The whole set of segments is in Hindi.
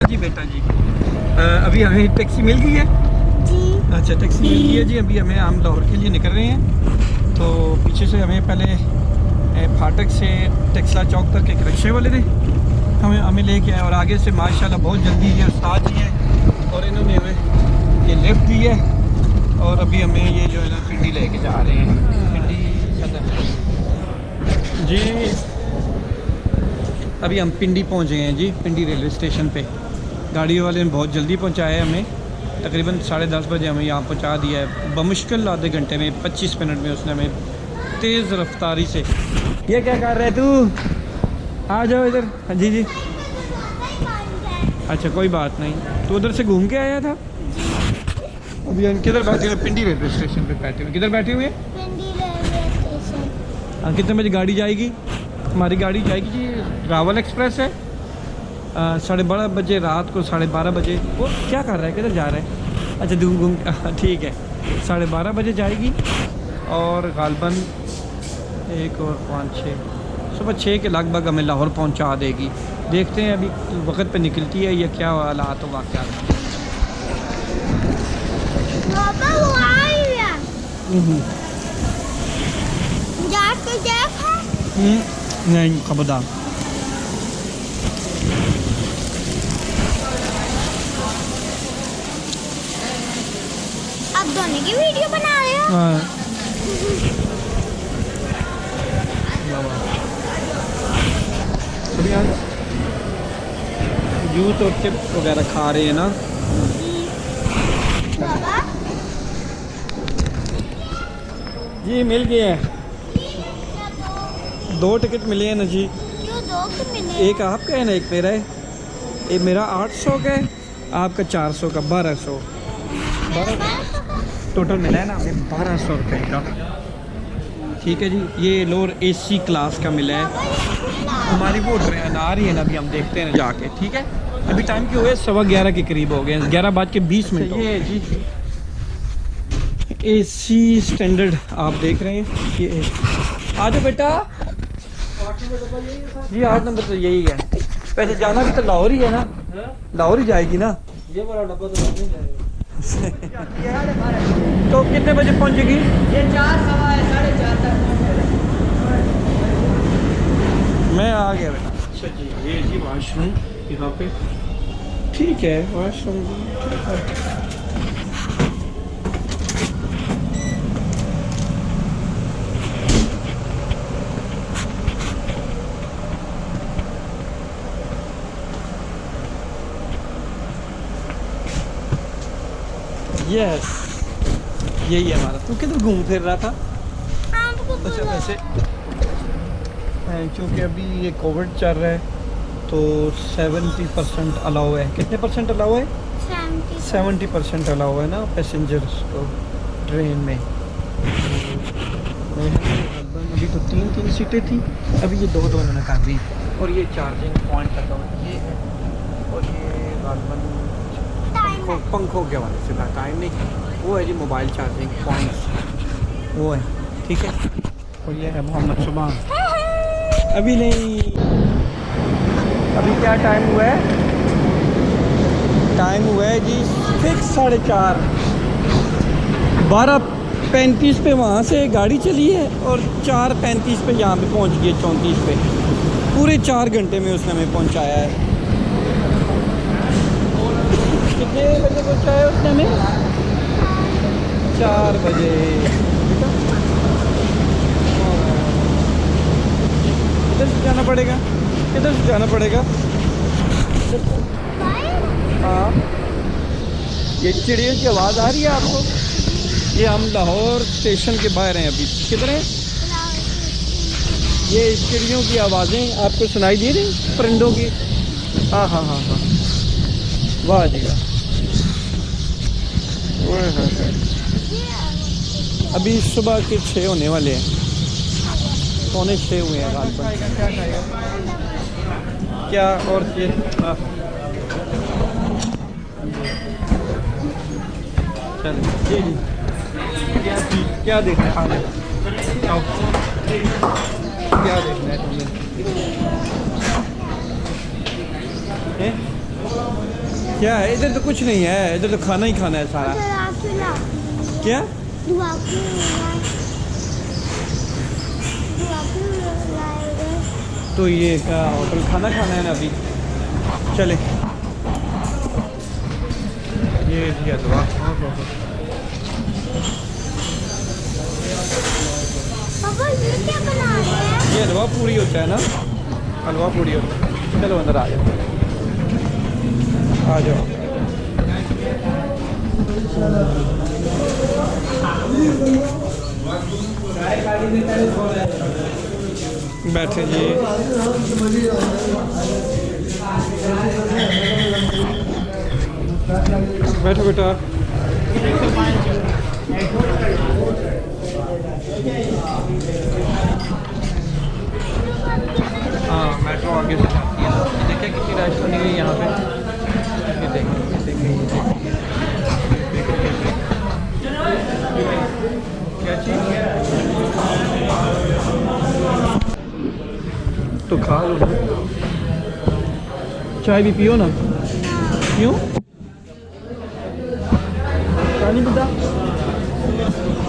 जी बेटा जी, अभी हमें टैक्सी मिल गई है जी। अच्छा टैक्सी मिल गई है जी। अभी हम लाहौर के लिए निकल रहे हैं। तो पीछे से हमें पहले फाटक से टेक्सला चौक तक एक रिक्शे वाले ने हमें लेके आए और आगे से माशाल्लाह बहुत जल्दी ये उस्ताद जी हैं और इन्होंने हमें ये लिफ्ट दी है और अभी हमें ये जो है ना पिंडी लेके जा रहे हैं। पिंडी जी, अभी हम पिंडी पहुंच गए हैं जी। पिंडी रेलवे स्टेशन पे गाड़ी वाले ने बहुत जल्दी पहुंचाया है हमें, तकरीबन 10:30 बजे हमें यहाँ पहुंचा दिया है। बमुश्किल आधे घंटे में 25 मिनट में उसने हमें तेज़ रफ्तारी से। ये क्या कर रहे तू, आ जाओ इधर। हाँ जी जी, अच्छा कोई बात नहीं। तो उधर से घूम के आया था। अभी हम किधर बैठे हुए? पिंडी रेलवे स्टेशन पे बैठे हुए। किधर बैठे हुए? पिंडी रेलवे स्टेशन। हाँ, कितने बजे गाड़ी जाएगी? हमारी गाड़ी जाएगी जी, रावल एक्सप्रेस है 12:30 बजे, रात को 12:30 बजे। वो क्या कर रहा है, किधर जा रहा है? अच्छा घूम ठीक है, 12:30 बजे जाएगी और गालबन 1 और 5 6 सुबह 6 के लगभग हमें लाहौर पहुंचा देगी। देखते हैं अभी वक्त पे निकलती है या क्या हालात होगा क्या। पापा वो आ रही है। जाके देखो। नहीं खबरदार। अब दोनों की वीडियो बना रहे हो? हाँ, अभी आज जूस और चिप्स वगैरह खा रहे हैं ना। पापा जी मिल गए हैं, 2 टिकट मिले हैं ना जी। क्यों दो क्यों मिले? एक आपका है ना, एक मेरा है। एक मेरा 800 का है, आपका 400 का, 1200 टोटल मिला है ना हमें 1200 रुपये का। ठीक है जी, ये लोअर AC क्लास का मिला है। हमारी वो ट्रेन आ रही है ना, अभी हम देखते हैं जाके। ठीक है, अभी टाइम के हुए 11:15 के करीब हो गए, 11:20 ये जी AC स्टैंडर्ड आप देख रहे हैं। ये आ जाओ बेटा जी, 8 नंबर तो यही है। वैसे जाना भी तो लाहौर ही है ना, लाहौर ही जाएगी ना। ये बड़ा डब्बा तो नहीं जाएगा। तो कितने बजे पहुंचेगी? ये 4 सवा है, 4:30 तक पहुंचेगा। मैं आ गया बेटा। अच्छा जी, ये जी वाशरूम यहाँ पे। ठीक है, वाशरूम ठीक है। यस, यही है हमारा। तू किधर घूम फिर रहा था? आपको अच्छा बोला। वैसे क्योंकि अभी ये कोविड चल रहा है तो 70% अलाउ है। कितने परसेंट अलाउ है? 70% अलाउ है ना पैसेंजर्स को ट्रेन में। अभी तो 3 सीटें थी, अभी ये 2 इन्होंने कर दी। और ये चार्जिंग पॉइंट लगा ये है, और ये गालबन पंखों के हवाले से था। टाइम नहीं, वो है जी मोबाइल चार्जिंग पॉइंट्स, वो है। ठीक है, और ये है मोहम्मद सुबहान। अभी नहीं, अभी क्या टाइम हुआ है? टाइम हुआ है जी फिक्स 4:30। 12:35 पे वहाँ से गाड़ी चली है और 4:35 पे यहाँ पे पहुँच गई है, 34 पे। पूरे 4 घंटे में उसने हमें पहुँचाया है। कितने बजे पहुँचाया उसने हमें? 4 बजे। किधर से जाना पड़ेगा? किधर से जाना पड़ेगा? हाँ, ये चिड़ियों की आवाज़ आ रही है आपको? ये हम लाहौर स्टेशन के बाहर हैं अभी। किधर हैं? ये चिड़ियों की आवाज़ें आपको सुनाई दे रही, परिंदों की? हाँ हाँ हाँ हाँ, वाह जी वाह। अभी सुबह के 6 होने वाले हैं, 5:45 हुए हैं गालबन। क्या और ये चलिए जी, क्या देखना है? क्या देखना है तुम्हें? हैं? क्या है इधर? तो कुछ नहीं है इधर, तो खाना ही खाना है सारा। क्या तो ये क्या होटल खाना खाना है ना अभी? चले ये दिया दुआ। पापा ये क्या बना रहे हैं? ये हलवा पूरी होता है ना, हलवा पूरी होता है। चलो अंदर आ जाओ, आ जाओ। बैठे जी। बैठो बेटा। हाँ मेट्रो आगे से जाती है। देखिए कितनी रश बनी हुई है यहाँ पे। ये देखिए क्या चीज़ तो खा लो, चाय भी पियो ना। क्यों चाय नहीं पीता?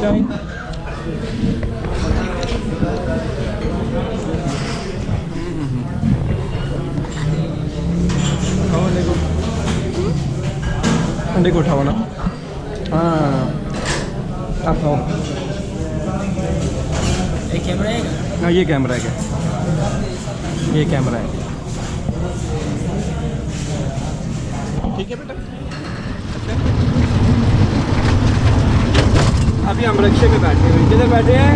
चाय देखो, अंडे को उठाओ ना। हाँ आप खाओ। एक कैमरा है। हाँ ये कैमरा है, ये कैमरा है। ठीक है बेटा। अच्छा अभी हम रिक्शे में बैठे हुए, किधर बैठे हैं?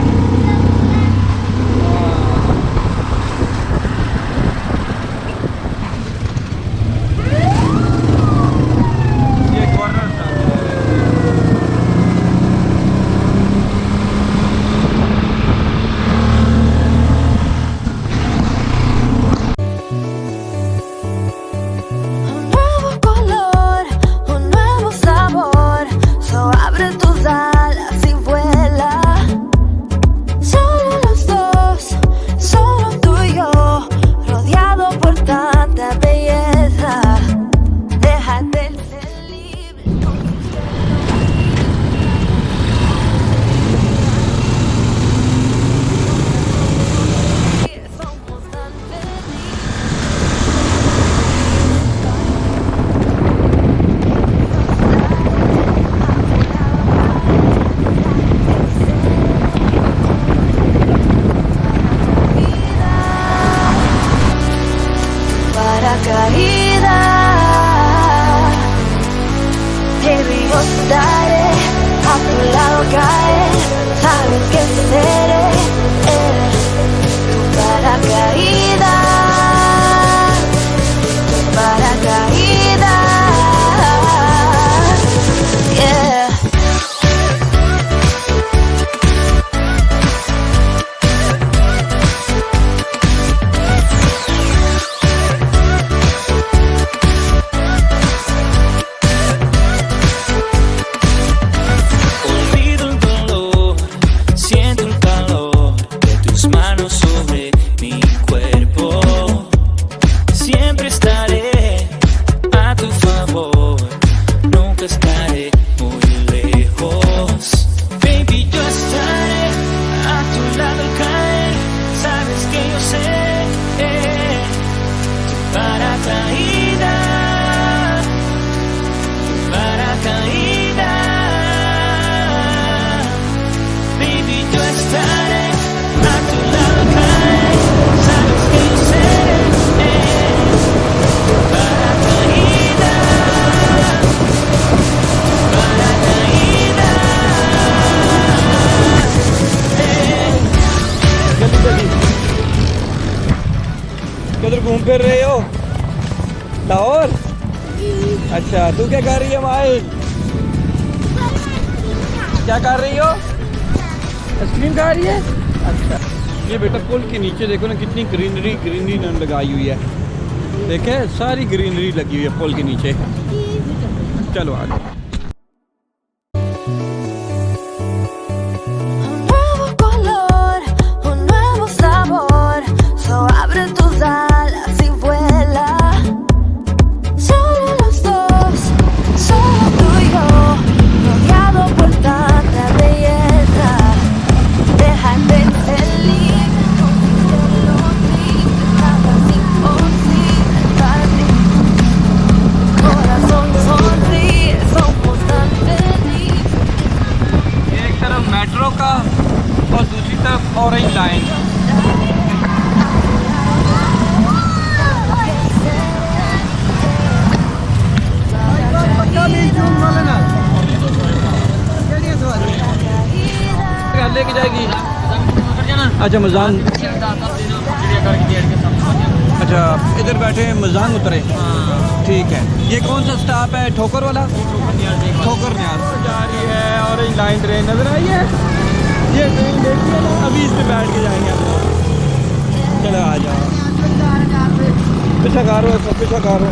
Estaré a tu lado, caer, sabes que seré tu paracaídas, yeah. किधर घूम फिर रहे हो? लाहौर? अच्छा तू क्या कर रही है माई? क्या कर रही हो? आइसक्रीम खा रही है? अच्छा ये बेटा पुल के नीचे देखो ना कितनी ग्रीनरी लगाई हुई है। देखे सारी ग्रीनरी लगी हुई है पुल के नीचे। चलो आगे। Abre tus alas y vuela. Solo los dos. लेके जाएगी? अच्छा मजान, अच्छा इधर बैठे मजान उतरे, ठीक है। ये कौन सा स्टॉप है? ठोकर वाला? ठोकर न्याज जा रही है। ऑरेंज लाइन ट्रेन नजर आई है, ये ट्रेन देखिए ना, अभी इस पे बैठ के जाएंगे हम। चलो आ जाओ, पीछा करो, पीछा करो।